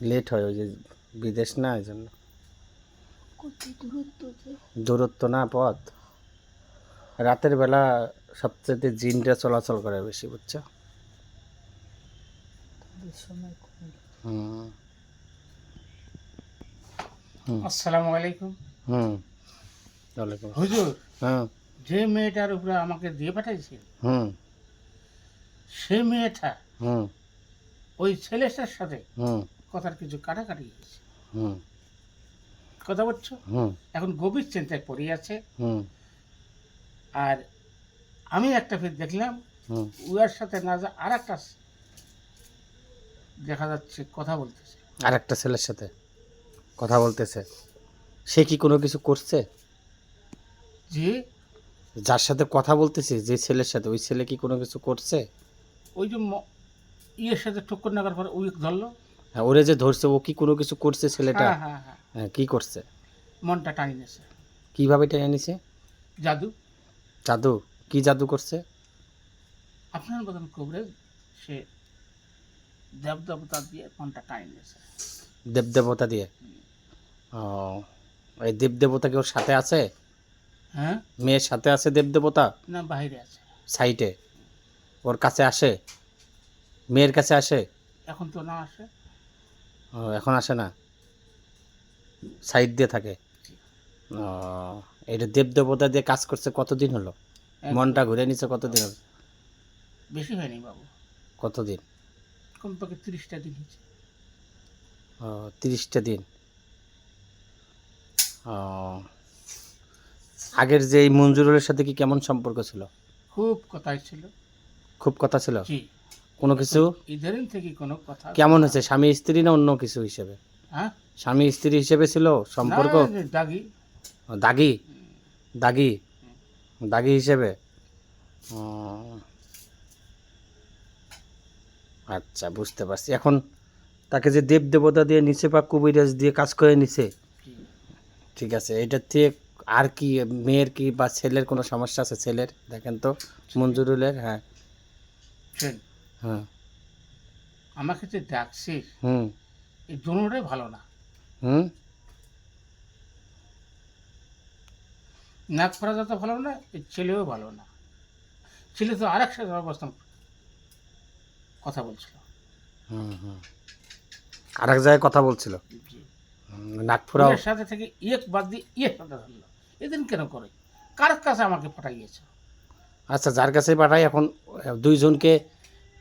Late হয়, ওই যে বিদেশ না, এই জন্য। দূরত্ব না পথ। রাতের বেলা সবচেয়ে জিনটা চলাচল করে বেশি, বুঝছো? হুম হুম আসসালামু আলাইকুম। হুম ওয়ালাইকুম আসসালাম। হুজুর, হ্যাঁ। যে মেয়েটার উপরে আমাকে দিয়ে পাঠাইছে, হুম সেই মেয়েটা হুম ওই ছেলেটার সাথে হুম কথার কিছু কাটাকাটি হয়েছে। হুম কথা বলছো? হুম এখন গভীর চিন্তায় পড়ে আছে। হুম আর আমি একটা ফির দেখলাম হুম উয়ার সাথে না যা আর একটা দেখা যাচ্ছে কথা বলতেছে। আর একটা ছেলের সাথে কথা বলতেছে। সে কি কোনো কিছু করছে? যে যার সাথে কথা বলতেছে, যে ছেলের সাথে, ওই ছেলে কি কোনো কিছু করছে? ওই যে ইয়ের সাথে ঠক্কর নাগার পরে উই ধরলো। হ্যাঁ, ওরে যে ধরছে, ও কি কোনো কিছু করছে ছেলেটা? হ্যাঁ হ্যাঁ হ্যাঁ, হ্যাঁ, কি করছে? মনটা টানি নিয়েছে। কিভাবে টেনে নিছে? জাদু। জাদু? কি জাদু করছে? আপনার মতন কবরেজ সে দেবদেবতা দিয়ে মনটা টানি নিয়েছে। দেবদেবতা দিয়ে? ও, এই দেবদেবতা কি ওর সাথে আছে? হ্যাঁ, মেয়ের সাথে আছে দেবদেবতা? না বাইরে আছে। সাইটে? ওর কাছে আসে? মেয়ের কাছে আসে? এখন তো না আসে। ও, এখন আসে না, সাইড দিয়ে থাকে। ও, এটা দেবদেবতা দিয়ে কাজ করছে কতদিন হলো? মনটা ঘুরে নিছে কতদিন হলো? বেশি হয়নি বাবু, কতদিন? কমপক্ষে 30টা দিন হয়েছে। ও, 30টা দিন। ও, আগের যে এই মঞ্জুরুলের সাথে কি কেমন সম্পর্ক ছিল? খুব কথাই ছিল। খুব কথা ছিল? জি, কোনো কিছু? ইদারিং থেকে কোনো কথা। কেমন হয়েছে, স্বামী স্ত্রী না অন্য কিছু হিসেবে? হ্যাঁ, স্বামী স্ত্রী হিসেবে ছিল না সম্পর্ক? দাগি। ও, দাগি? দাগি? দাগি হিসেবে? ও, আচ্ছা, বুঝতে পারছি। এখন তাকে যে দেবদেবতা দিয়ে নিচে বা কবিরাজ দিয়ে কাজ করে নিছে, জি, ঠিক আছে, এটার থেকে আর কি মেয়ের কি বা ছেলের কোনো সমস্যা আছে? ছেলের দেখেন তো, মঞ্জুরুলের। হ্যাঁ শোন, হ্যাঁ। আমাকে যে ডাকছিস হুম এই দোনোটাই ভালো না। হুম নাক ফোড়া যত ভালো না, এই ছেলেও ভালো না। ছেলে তো আরেক সাথে অবস্থান কথা বলছিল। হুম হুম আর এক জায়গায় কথা বলছিল। জি, নাগপুরাও? ওদের সাথে থেকে ইয়েক বাদ দিয়ে ইয়ের সাথে ধরলো। এদিন কেন করে? কার কাছে আমাকে পাঠাইয়েছে? আচ্ছা, যার কাছে পাঠাই এখন, দুইজনকে,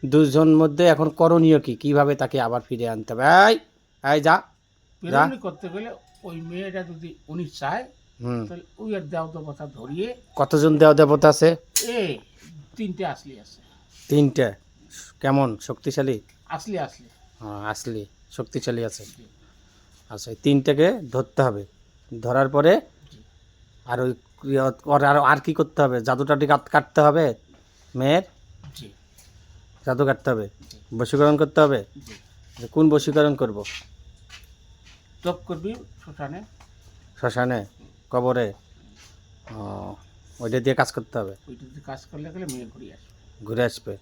দুইজন মধ্যে এখন করণীয় কি? কিভাবে তাকে আবার ফিরে আনতে হবে? এই, এই যা, যা। প্রেরণী করতে গেলে ওই মেয়েটা যদি উনি চায়, হুম তাহলে ওই আর দেও দেবতা ধরিয়ে কতজন দেব দেবতা আছে? এ 3টে আসলি আছে। 3টে? কেমন শক্তিশালী? আসলি আসলি। আসলি শক্তিশালী আছে? জি, আচ্ছা, এই 3টেকে ধরতে হবে। ধরার পরে জি, আর ওই আর কি করতে হবে? জাদুটাটি কাটতে হবে মেয়ের? জি, জাদু কাটতে হবে? জি, বশীকরণ করতে হবে? জি। কোন বশীকরণ করব? জব করবি শ্মশানে। শ্মশানে? কবরে? ও, ওইটা দিয়ে কাজ করতে হবে? ওইটা যদি কাজ করলে গেলে মেয়ে ঘুরিয়ে আসবে। ঘুরে আসবে?